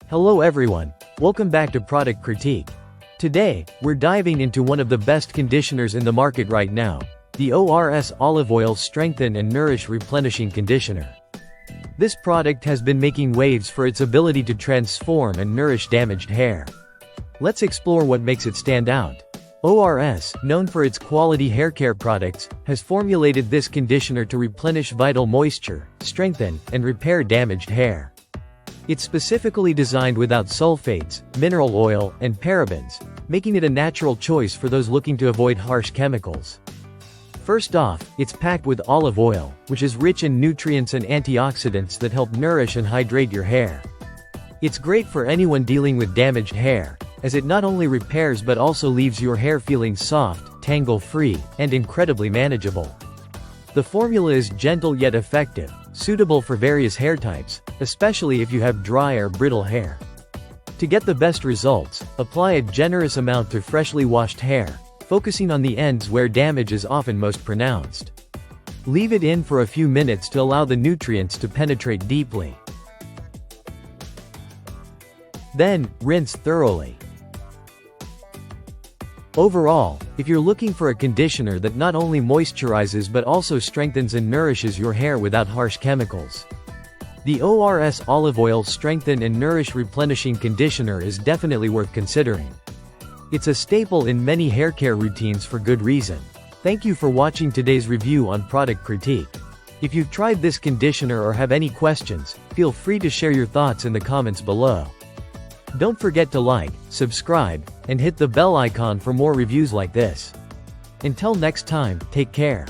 Hello everyone, welcome back to Product Critique. Today, we're diving into one of the best conditioners in the market right now, the ORS Olive Oil Strengthen and Nourish Replenishing Conditioner. This product has been making waves for its ability to transform and nourish damaged hair. Let's explore what makes it stand out. ORS, known for its quality hair care products, has formulated this conditioner to replenish vital moisture, strengthen, and repair damaged hair. It's specifically designed without sulfates, mineral oil, and parabens, making it a natural choice for those looking to avoid harsh chemicals. First off, it's packed with olive oil, which is rich in nutrients and antioxidants that help nourish and hydrate your hair. It's great for anyone dealing with damaged hair, as it not only repairs but also leaves your hair feeling soft, tangle-free, and incredibly manageable. The formula is gentle yet effective, suitable for various hair types, especially if you have dry or brittle hair. To get the best results, apply a generous amount to freshly washed hair, focusing on the ends where damage is often most pronounced. Leave it in for a few minutes to allow the nutrients to penetrate deeply. Then, rinse thoroughly. Overall, if you're looking for a conditioner that not only moisturizes but also strengthens and nourishes your hair without harsh chemicals, the ORS Olive Oil Strengthen and Nourish Replenishing Conditioner is definitely worth considering. It's a staple in many hair care routines for good reason. Thank you for watching today's review on Product Critique. If you've tried this conditioner or have any questions, feel free to share your thoughts in the comments below. Don't forget to like, subscribe, and hit the bell icon for more reviews like this. Until next time, take care.